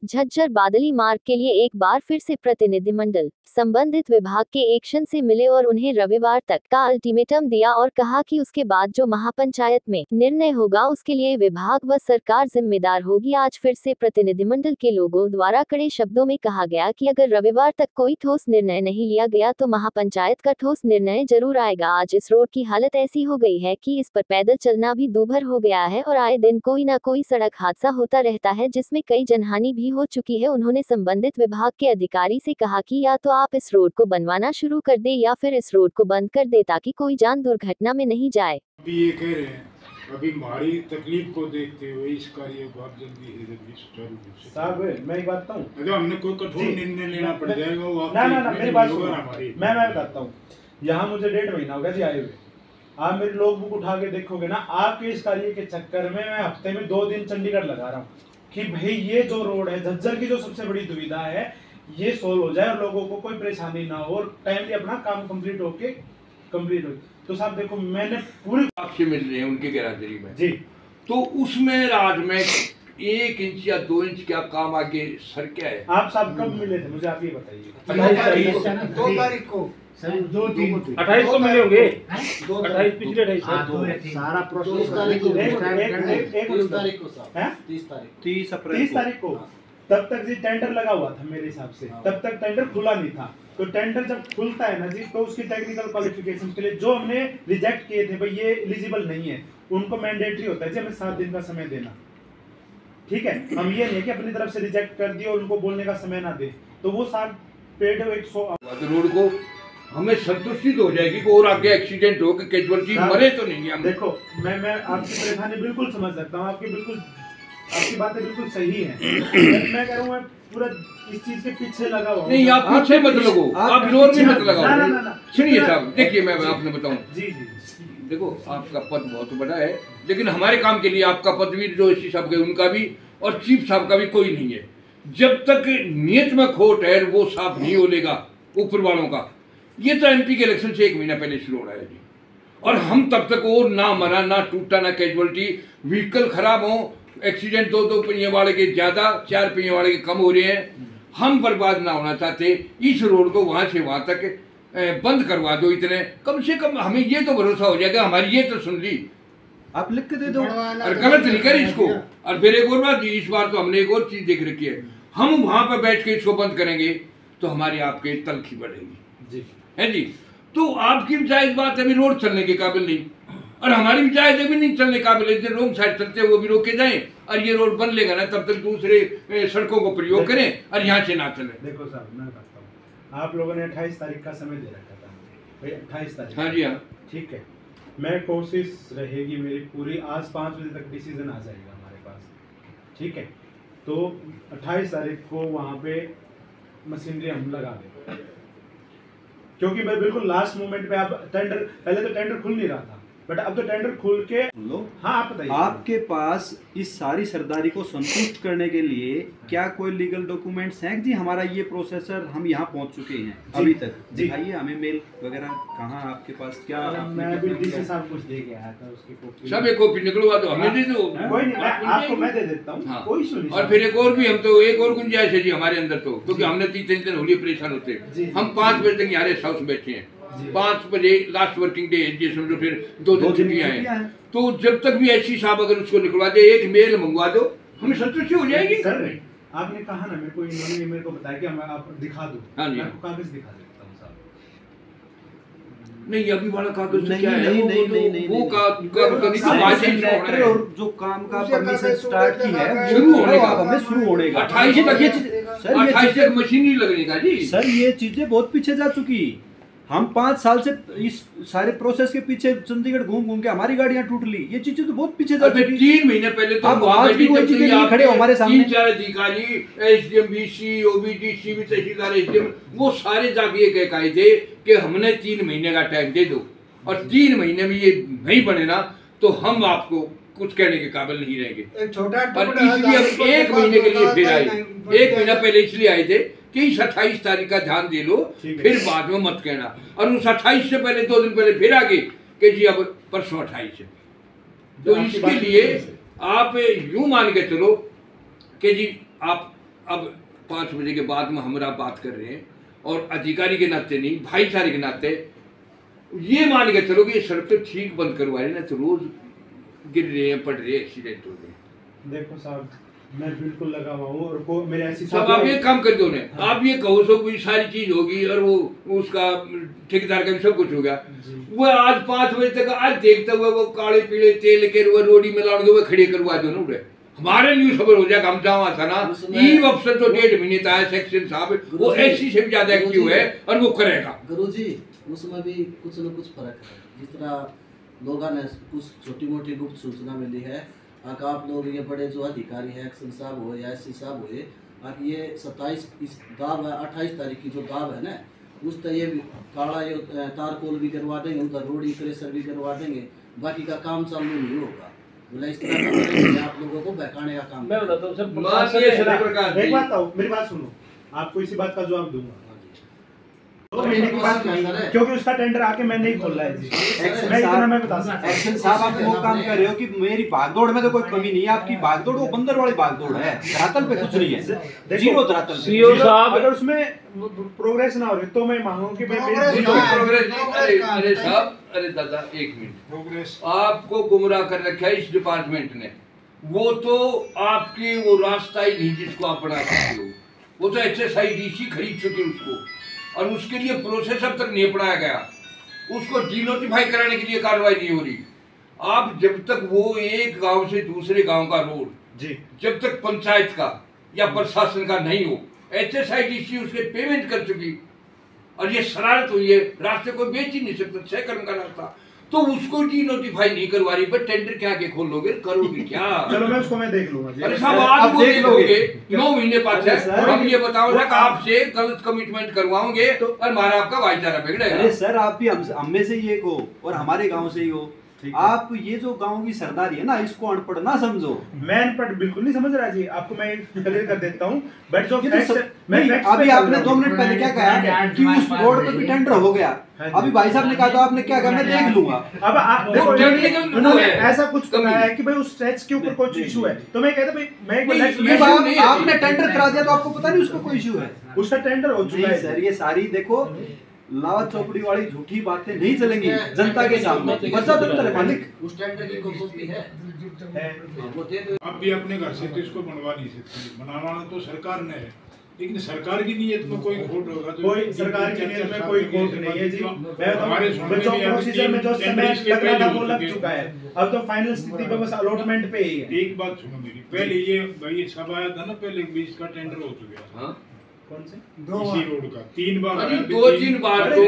झज्जर बादली मार्ग के लिए एक बार फिर से प्रतिनिधिमंडल संबंधित विभाग के एक्शन से मिले और उन्हें रविवार तक का अल्टीमेटम दिया और कहा कि उसके बाद जो महापंचायत में निर्णय होगा उसके लिए विभाग व सरकार जिम्मेदार होगी। आज फिर से प्रतिनिधिमंडल के लोगों द्वारा कड़े शब्दों में कहा गया कि अगर रविवार तक कोई ठोस निर्णय नहीं लिया गया तो महापंचायत का ठोस निर्णय जरूर आएगा। आज इस रोड की हालत ऐसी हो गई है कि इस पर पैदल चलना भी दूभर हो गया है और आए दिन कोई ना कोई सड़क हादसा होता रहता है जिसमें कई जनहानि भी हो चुकी है। उन्होंने संबंधित विभाग के अधिकारी से कहा कि या तो आप इस रोड को बनवाना शुरू कर दे या फिर इस रोड को बंद कर दे ताकि कोई जान दुर्घटना में नहीं जाए। अभी ये कह रहे हैं अभी हमारी तकलीफ को देखते हुए इस कार्य को आप जल्दी सुचारू रूप से। साहब मैं एक बात बताऊं, अगर हमने कोई कठोर निर्णय लेना पड़ जाएगा वो आप ना मेरी बात सुनो, मैं बताता हूँ। यहाँ मुझे 1.5 महीना हो गया जी आए हुए। आप मेरी लॉग बुक उठा के देखोगे ना, आपके इस कार्य के चक्कर में मैं हफ्ते में 2 दिन चंडीगढ़ लगा रहा हूँ कि भाई ये जो रोड है झज्जर की जो सबसे बड़ी दुविधा है ये सोल्व हो जाए और लोगों को कोई परेशानी ना हो और टाइमली अपना काम कंप्लीट हो। तो साहब देखो मैंने पूरी आपसे मिल रहे हैं उनके गैराजरी में जी, तो उसमें राज में 1 इंच या 2 इंच क्या काम आगे सर क्या है? आप साहब कब मिले थे मुझे आप ये बताइए। 2 तारीख को 28 को मिले होंगे, 28 पिछले 28 सारा प्रोसेस 30 तारीख को तब तक जी टेंडर लगा हुआ था मेरे हिसाब से, तब तक टेंडर खुला नहीं था। तो टेंडर जब खुलता है ना जी तो उसकी टेक्निकल क्वालिफिकेशन के लिए जो हमने रिजेक्ट किए थे भाई ये एलिजिबल नहीं है उनको मैंडेटरी होता है जी हमें 7 दिन का समय देना। ठीक है, हम ये नहीं कि अपनी तरफ से रिजेक्ट कर दिए और उनको बोलने का समय ना दे। तो वो 7 पेड़ 100 रोड को हमें संतुष्टि हो जाएगी कि और आगे एक्सीडेंट हो कि कैजुअलिटी मरे तो नहीं हम। देखो मैं आपकी परेशानी बिल्कुल समझ सकता हूँ, आपकी बातें बिल्कुल सही हैं। मैं कह रहा हूँ मैं पूरा इस चीज के पीछे लगा हुआ। नहीं आप पीछे मत लगो, आप जोर में मत लगाओ। सुनिए साहब देखिए मैं आपने बताऊं जी देखो आपका पद बहुत बड़ा है लेकिन हमारे काम के लिए आपका पद भी जो एसपी साहब के उनका भी और चीफ साहब का भी कोई नहीं है। जब तक नियत में खोट है वो साफ नहीं होलेगा ऊपर वालों का। ये तो एमपी के इलेक्शन से 1 महीना पहले शुरू हो रहा है जी और हम तब तक और ना मरा ना टूटा ना कैजुअलिटी, व्हीकल खराब हो, एक्सीडेंट 2 पहिए वाले के ज्यादा 4 पहिए वाले के कम हो रहे हैं। हम बर्बाद ना होना चाहते, इस रोड को वहां से वहां तक बंद करवा दो। इतने कम से कम हमें ये तो भरोसा हो जाएगा हमारी ये तो सुन ली, आप लिख के दे दो और गलत नहीं कर इसको। और फिर एक और बात जी, इस बार तो हमने एक और चीज देख रखी है, हम वहां पर बैठ के इसको बंद करेंगे तो हमारी आपके तलखी बढ़ेगी जी है जी। तो आपकी भी जायज बात है, अभी रोड चलने के काबिल नहीं और हमारी भी जायज अभी नहीं चलने काबिल है। रोड साइड चलते हैं वो भी रोके जाएं और ये रोड बन लेगा ना तब तक दूसरे सड़कों को प्रयोग करें और यहाँ से ना चले। देखो साहब मैं बताता हूँ, आप लोगों ने 28 तारीख का समय दे रखा था भाई, 28 तारीख। हाँ जी हाँ ठीक है, मैं कोशिश रहेगी मेरी पूरी, आज 5 बजे तक डिसीजन आ जाएगा हमारे पास। ठीक है, तो 28 तारीख को वहाँ पे मशीनरी हम लगा देंगे क्योंकि मैं बिल्कुल लास्ट मोमेंट पे। आप टेंडर पहले तो टेंडर खुल नहीं रहा था बट अब तो टेंडर खुल के लो। हाँ आप बताइए, आपके पास इस सारी सरदारी को संतुष्ट करने के लिए क्या कोई लीगल डॉक्यूमेंट्स हैं जी? हमारा ये प्रोसेसर हम यहाँ पहुँच चुके हैं अभी तक, दिखाइए हमें मेल वगैरह कहाँ आपके पास क्या? मैं अभी डीसी साहब कुछ दे के आया था, उसकी कॉपी सब एक कॉपी निकलवा दो हमें दे दो। कोई नहीं, आपको मैं दे देता हूँ, कोई इशू नहीं। और फिर एक और भी हम तो एक और गुंजाइश है जी हमारे अंदर तो, क्योंकि हमने 3 दिन होली परेशान होते हैं। हम 5 बजे तक यहाँ हाउस में बैठे हैं, 5 बजे लास्ट वर्किंग डे है समझो, फिर 2 दिन छुट्टियां हैं। तो जब तक भी ऐसी साहब अगर उसको निकलवा दे, एक मेल मंगवा दो, हमें संतुष्टि हो जाएगी। सर आपने कहा ना मेरे को, इन्होंने मेरे को बताया कि मैं आप दिखा दूं। हाँ जी, मैं आपको कागज दिखा देता हूं साहब। नहीं अभी वाला कागज नहीं, क्या है? नहीं, वो कागज और जो काम का परमिशन स्टार्ट की है शुरू होने का, हमें शुरू होने का 28 तक मशीनरी लगने का जी। सर ये चीजें बहुत पीछे जा चुकी। हम 5 साल से इस सारे प्रोसेस के पीछे चंडीगढ़ घूम के हमारी गाड़ियां टूट ली। ये चीजें तो बहुत पीछे जा चुकी। 3 महीने पहले तो आप आज भी वही चीजें नहीं खड़े हो हमारे सामने। 3-4 अधिकारी एसडीएम बीसी ओबीडी सीबी तहसीलदार एसडीएम वो सारे जाके ये कह आए थे कि हमने 3 महीने का टाइम दे दो और 3 महीने में ये नहीं बने ना तो हम आपको कुछ कहने के काबिल नहीं रहेंगे। और इसलिए हम 1 महीने के लिए फिर आए, 1 महीना पहले इसलिए आए थे कि इस 28 तारीख का ध्यान दे लो, फिर बाद में मत कहना। और उस 28 से पहले 2 दिन पहले फिर आगे कि जी अब परसों 28 है। तो इसके लिए आप यूं मान के चलो कि जी आप अब 5 बजे के बाद में हमरा बात कर रहे हैं और अधिकारी के नाते नहीं, भाईचारे के नाते ये मान के चलो कि ये सड़क तो ठीक बंद करवा रहे ना, तो रोज गिर रहे हैं, पड़ रहे हैं, एक्सीडेंट हो रहे। देखो साहब, मैं बिल्कुल लगा हुआ हूँ और मेरे ऐसी सब आप ये काम कर दो ने, आप ये कहो सो कोई सारी चीज होगी और वो उसका ठेकेदार का भी सब कुछ हो गया। वो आज 5 बजे तक आज देखते हुए वो काले पीले तेल के वो रोडी में लाओगे वो खड़े करवा दो ना उड़े, हमारे लिए खबर हो जाएगा। हम जावा था ना ई अफसर तो 1.5 महीने था सेक्शन साहब, वो ऐसी से भी ज्यादा एक्टिव है और वो करेगा। गुरुजी उसमें भी कुछ न कुछ फर्क है। जिस तरह लोगों ने कुछ छोटी मोटी गुप्त सूचना मिली है, अगर आप लोग ये बड़े जो अधिकारी हैं, एक्शन साहब हो या एससी साहब हुए, अब ये 27 इस दाब है, 28 तारीख की जो दाब है ना, उस तरह ये काला ये तारकोल भी करवा देंगे, उनका रोड क्रेशर भी करवा देंगे, बाकी का काम चालू नहीं होगा। बोला इस तरह आप लोगों को बहकाने का काम। मैं बताता हूँ सर, एक बात मेरी बात सुनो, आपको इसी बात का जवाब दूंगा। क्योंकि उसका टेंडर आके मैंने ही खोला है जी। मैं बता सकता हूं। एक्शन साहब आप वो काम कर रहे हो कि मेरी भागदौड़ में तो कोई कमी नहीं है, आपकी भागदौड़ वो बंदर वाली भागदौड़ है, धरातल पे कुछ नहीं है, जीरो धरातल। सीओ साहब अगर उसमें प्रोग्रेस ना हो रही तो मैं मांगूं कि अरे साहब, अरे दादा 1 मिनट, प्रोग्रेस आपको गुमराह कर रखा है इस डिपार्टमेंट ने। वो तो आपकी वो रास्ता ही नहीं जिसको आप बना सकते हो, वो तो HSIDC खरीद चुके उसको, और उसके लिए प्रोसेस अब तक नहीं पढ़ाया गया, उसको डिनोटिफाई कराने के लिए कार्रवाई नहीं हो रही। आप जब तक वो एक गांव से दूसरे गांव का रोड जी, जब तक पंचायत का या प्रशासन का नहीं हो, HSIDC उसके पेमेंट कर चुकी और ये शरारत हुई है, रास्ते को बेच ही नहीं सकता, 6 कर्म का रास्ता, तो उसको डिनोटिफाई नहीं करवा रही, पर टेंडर क्या के खोल लोगे, करोगे क्या? चलो मैं उसको मैं देख लूंगा जी। अरे साहब आज वो देख लोगे 9 महीने बाद है, सर, हम ये बताओ ना कि आपसे गलत कमिटमेंट करवाओगे तो और हमारा आपका भाईचारा बिगड़ेगा। अरे सर आप भी हम में से ही एक हो और हमारे गांव से ही हो, आप ये जो गांव की सरदारी है ना, इसको अनपढ़ ना समझो। मैं अनपढ़ बिल्कुल नहीं समझ रहा जी, आपको मैं क्लियर कर देता हूँ। बट जो अभी आपने 2 मिनट पहले क्या कहा कि उस रोड पे भी टेंडर हो गया, अभी भाई साहब ने कहा तो आपने क्या कहा, मैं देख लूंगा। अब आप देखो उन्होंने ऐसा कुछ कहा है कि भाई उस स्ट्रेच के ऊपर कोई इशू है, तो मैं कहता भाई मैं आपने टेंडर करा दिया तो आपको पता नहीं उसको कोई इशू है, उसका टेंडर हो चुका है सर। ये सारी देखो लावत चौपड़ी वाली झूठी बातें नहीं चलेंगी जनता के सामने। मालिक उस टेंडर की कॉपी है, वो दे दो। आप भी अपने घर से तो इसको बनवा नहीं सकते, बनाना तो सरकार ने है, लेकिन सरकार की नीयत में कोई खोट होगा तो कोई सरकार की नीयत में कोई खोट नहीं है जी। हमारे बच्चों प्रोसीजर में जो समय लग रहा था वो लग चुका है, अब तो फाइनल स्थिति पे बस अलॉटमेंट पे ही है। एक बात सुनो मेरी, पहले ये भाई सब आया था ना, पहले 20 का टेंडर हो चुका था। कौन से इसी रोड का 3 बार आया, 2-3 बार तो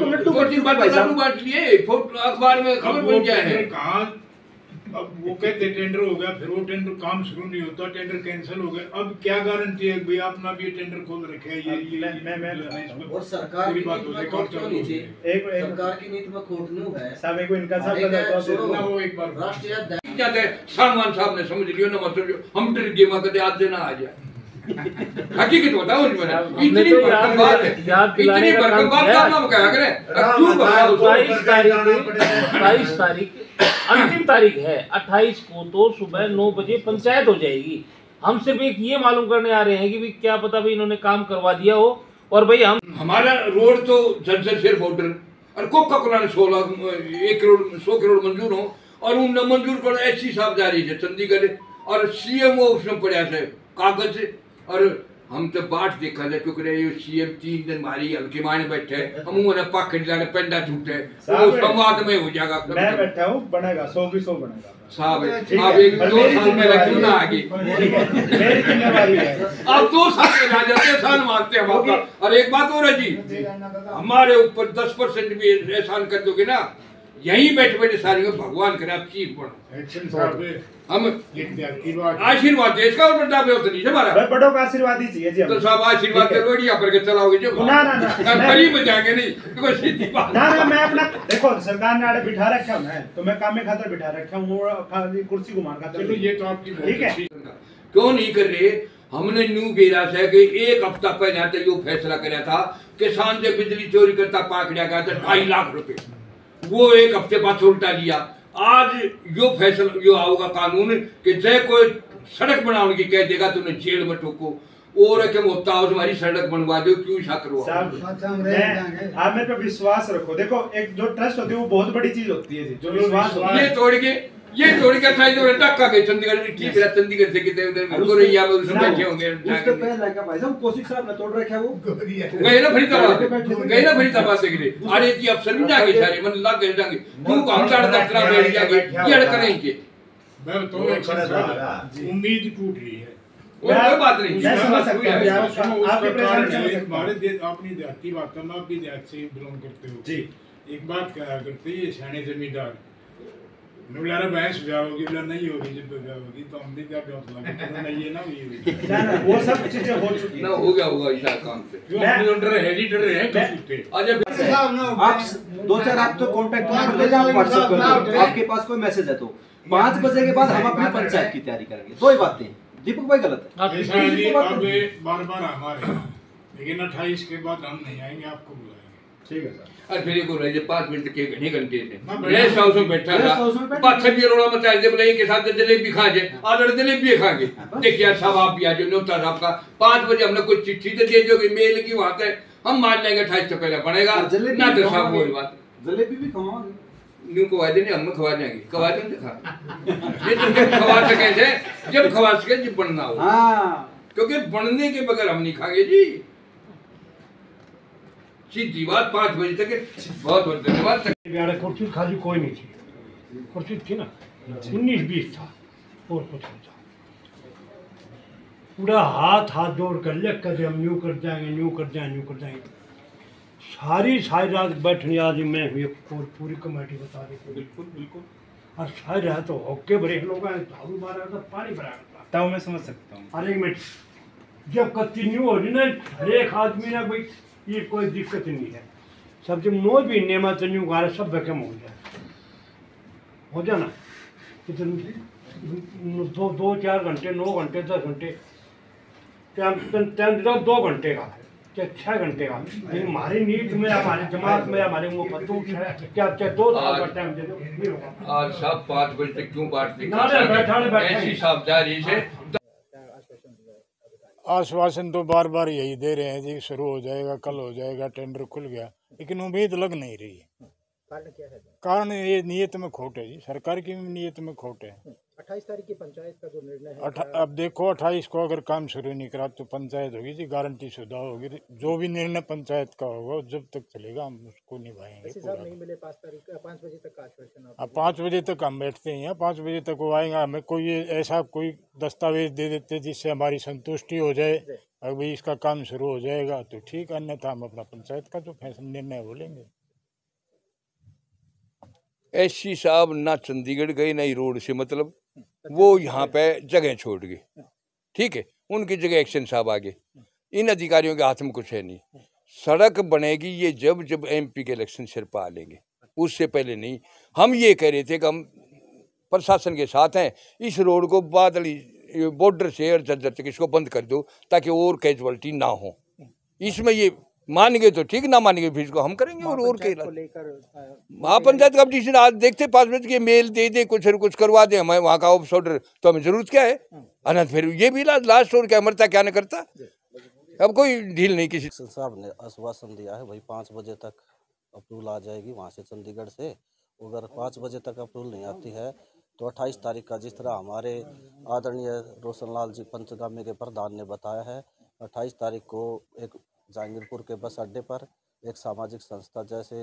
लड्डू बांट लिए, अखबार में खबर बन गया है। कहा अब वो कहते टेंडर हो गया, फिर वो टेंडर काम शुरू नहीं होता, टेंडर कैंसिल हो गया। अब क्या गारंटी है भाई आपने भी टेंडर खोल रखे है? ये और सरकार की नीति में खोट क्यों नहीं थी? सरकार की नीति में खोट नहीं है। साहब एक इनका सब वो एक बार राष्ट्रीय जाते सालमान साहब ने समझ लियो ना, मतलब हम टेंडर गेमा करते आज देना आ जाए। हकीकत बताओ मुझे, इतनी भरकम बात है, इतनी भरकम बात का नाम क्या करें? क्यों बताओ? 22 तारीख अंतिम तारीख है, 28 को तो सुबह 9 बजे पंचायत हो जाएगी। हम सिर्फ एक ये मालूम करने आ रहे हैं कि भाई क्या पता भाई इन्होंने काम करवा दिया हो, और भाई हम हमारा रोड तो जर्जर शेर बॉर्डर और कोका कोला ने 1 करोड़ 100 करोड़ मंजूर हो और उन न मंजूर कर एससी साहब जा रही है चंडीगढ़ और CMO उसमें पड़ा है कागज से, और हम तो बाट देखा जाए क्योंकि ये CM 3 दिन मारी हल्के माने बैठे, हम उन्हें पाखड़ जाने पेंडा छूटे, वो संवाद में हो जाएगा। मैं बैठा हूँ, बनेगा 100 की 100 बनेगा साहब। आप 1-2 साल में क्यों ना आगे, मेरी जिम्मेवारी है। आप 2 साल में आ जाते, एहसान मानते हैं हम। और एक बात और है जी, हमारे ऊपर 10% भी एहसान कर दोगे ना, यहीं बैठे बैठे सारी में भगवान करे आप चीफ बनो। हम आशीर्वाद देश का और बड़ा भी होता नहीं हमारा, बड़ों का आशीर्वाद ही चाहिए जी। तो सब आशीर्वाद के रोडिया पर के चलाओगे जो ना गरीब जाएंगे नहीं, कोई सीधी बात ना। मैं अपना देखो सरकार ने आड़े बिठा रखा हूं, मैं तो मैं काम में खातर बिठा रखा हूं, कुर्सी घुमा खातर। चलो ये तो आपकी ठीक है, क्यों नहीं कर रहे? हमने न्यू बेरा से कि 1 हफ्ता पहले तो यो फैसला कराया था, किसान से बिजली चोरी करता पकड़ा गया था 2.5 लाख रुपए, वो 1 हफ्ते बाद उल्टा लिया। आज यो फैसला यो आऊगा कानून कि जय कोई सड़क बनाने की कह देगा तो उन्हें जेल में ठोको, और क्या होता है हमारी सड़क बनवा दो, क्यों ऐसा करवा। आप मेरे पे विश्वास रखो। देखो एक जो ट्रस्ट होती है वो बहुत बड़ी चीज होती है जी, जो विश्वास होता है। ये तोड़ के था जो टक्का गए चंडीगढ़ में, ठीक है चंडीगढ़ से कितने उधर गोरैया में उसमें बैठे होंगे। उसके पहले का भाई साहब कौशिक साहब ने तोड़ रखा है वो गए ना फरीदाबाद देख रहे। अरे जी अफसर भी जाके सारे मन लग गए जाएंगे, क्यों हम साढ़े 10 लाख बैठ जाएंगे, ये अड़ करेंगे। मैं तो उम्मीद टूट रही है, कोई बात नहीं। अपनी देहाती बात करना, आप भी देहात से बिलोंग करते हो जी। एक बात कहा करते ये सियाने जमींदार बोला भैंस ब्याह होगी, बोला नहीं होगी, जब ब्याह होगी तो हम भी क्या ब्याह नहीं, ये ना हुई वो सब चीजें हो चुकी ना, हो गया होगा इस काम से। जो अपने डर है जी, डर है आप 2-4 आप तो कांटेक्ट नंबर ले जाओ, व्हाट्सएप कर दो। आपके पास कोई मैसेज है तो 5 बजे के बाद हम अपनी पंचायत की तैयारी करेंगे। दो ही बातें, दीपक भाई गलत है। अब बार-बार हमारे, लेकिन 28 के बाद हम नहीं आएंगे, आपको बुलाएंगे। ठीक है सर। और फिर को रहे 5 मिनट के घंटे थे रेस्ट हाउस में बैठा था, पाँच छह रोड़ा मचा दे, बोले के साथ जलेबी खा जाए, आज जलेबी खाएंगे। देखिए यार साहब आप भी आ जाओ, न्योता साहब का 5 बजे हमने कुछ चिट्ठी तो दे दोगे, मेल की बात है, हम मान लेंगे 28 से पहले पड़ेगा ना। तो साहब वही बात, जलेबी भी खवाओगे, न्यू खवा देने, हम खवा जाएंगे, खवा देंगे खा ये तो जब खवा सके थे, जब खवा सके जब बनना हो, क्योंकि बनने के बगैर हम नहीं खाएंगे जी। सीधी बात 5 बजे तक। बहुत बहुत धन्यवाद। कुर्सी खाली कोई नहीं थी, कुर्सी थी ना 19-20 था और कुछ नहीं था। पूरा हाथ जोड़ कर लिख कर हम यूँ कर जाएंगे, यूँ कर जाएंगे, यूँ कर जाएंगे। सारी रात बैठने आदमी मैं हुई, पूरी कमेटी बता रही थी। बिल्कुल बिल्कुल। और सारी रात तो होके भरे लोग झाड़ू मारा था, पानी भरा था। मैं समझ सकता हूँ। अरे एक मिनट, जब कंटिन्यू हो रही ना हर एक आदमी ना भाई ये कोई दिक्कत नहीं है, सब जब 9 महीने में तन्यू गारे सब बेकम हो जाना कितने 2-4 घंटे, 9 घंटे, 10 घंटे टाइम 2 घंटे का क्या 6 घंटे का। लेकिन हमारी नीट में, हमारी जमात में, हमारे वो बंदूक है क्या 2 साल का टाइम दे दो। आज साहब 5 बजे तक क्यों बात ऐसी साहब जा रही है। आश्वासन तो बार बार यही दे रहे हैं जी, शुरू हो जाएगा, कल हो जाएगा, टेंडर खुल गया, लेकिन उम्मीद लग नहीं रही है। कारण क्या है? कारण ये नीयत में खोट है जी, सरकार की नीयत में खोट है। 28 तारीख की पंचायत का जो निर्णय है, अब देखो 28 को अगर काम शुरू नहीं करा तो पंचायत होगी जी, गारंटी शुदा होगी। जो भी निर्णय पंचायत का होगा जब तक चलेगा हम उसको निभाएंगे। नहीं मिले 5 बजे तक का आश्वासन। अब 5 बजे तक हम बैठते हैं, 5 बजे तक वो आएंगे, हमें कोई ऐसा कोई दस्तावेज दे देते जिससे हमारी संतुष्टि हो जाए, अगर इसका काम शुरू हो जाएगा तो ठीक, अन्यथा हम अपना पंचायत का जो फैसला निर्णय वो लेंगे। एससी साहब ना चंडीगढ़ गए ना ही रोड से, मतलब वो यहाँ पे जगह छोड़ गए, ठीक है, उनकी जगह एक्शन साहब आ गए। इन अधिकारियों के हाथ में कुछ है नहीं। सड़क बनेगी ये जब एमपी के इलेक्शन सिर पर आ लेंगे, उससे पहले नहीं। हम ये कह रहे थे कि हम प्रशासन के साथ हैं, इस रोड को बादली बॉर्डर से और जज्जर तक इसको बंद कर दो ताकि और कैजुअलिटी ना हो। इसमें ये मानेंगे तो ठीक, ना मानेंगे फिर इसको हम करेंगे। और के महापंचायत का डिसीजन आज देखते 5 बजे के मेल दे दे, कुछ करवा दे हमें वहाँ का ऑफिस ऑर्डर, तो हमें जरूरत क्या है अनंत। फिर ये भी लास्ट और क्या मरता क्या न करता, अब कोई ढील नहीं। किसी साहब ने आश्वासन दिया है भाई 5 बजे तक अप्रूवल आ जाएगी वहाँ से चंडीगढ़ से। अगर 5 बजे तक अप्रूवल नहीं आती है तो 28 तारीख का, जिस तरह हमारे आदरणीय रोशन लाल जी पंचगामी के प्रधान ने बताया है, 28 तारीख को एक जहांगीरपुर के बस अड्डे पर एक सामाजिक संस्था जैसे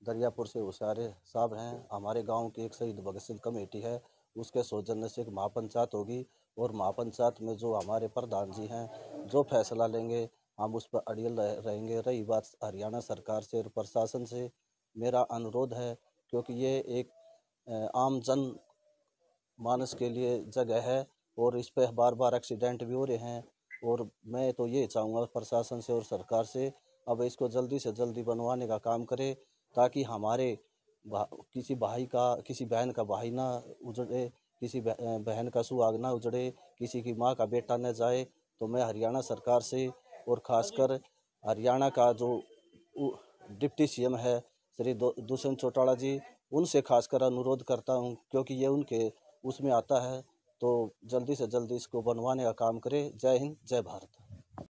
दरियापुर से होशियारे साहब हैं, हमारे गांव की एक शहीद भगत सिंह कमेटी है, उसके सौजन्य से एक महापंचायत होगी। और महापंचायत में जो हमारे प्रधान जी हैं जो फैसला लेंगे हम उस पर अड़ियल रहेंगे। रही बात हरियाणा सरकार से और प्रशासन से, मेरा अनुरोध है, क्योंकि ये एक आम जन मानस के लिए जगह है और इस पर बार बार एक्सीडेंट भी हो रहे हैं, और मैं तो ये चाहूँगा प्रशासन से और सरकार से अब इसको जल्दी से जल्दी बनवाने का काम करे, ताकि हमारे किसी भाई का, किसी बहन का भाई ना उजड़े, किसी बहन का सुहाग ना उजड़े, किसी की माँ का बेटा न जाए। तो मैं हरियाणा सरकार से और ख़ासकर हरियाणा का जो डिप्टी सीएम है श्री दुष्यंत चौटाला जी, उनसे खासकर अनुरोध करता हूं, क्योंकि ये उनके उसमें आता है, तो जल्दी से जल्दी इसको बनवाने का काम करें। जय हिंद, जय भारत।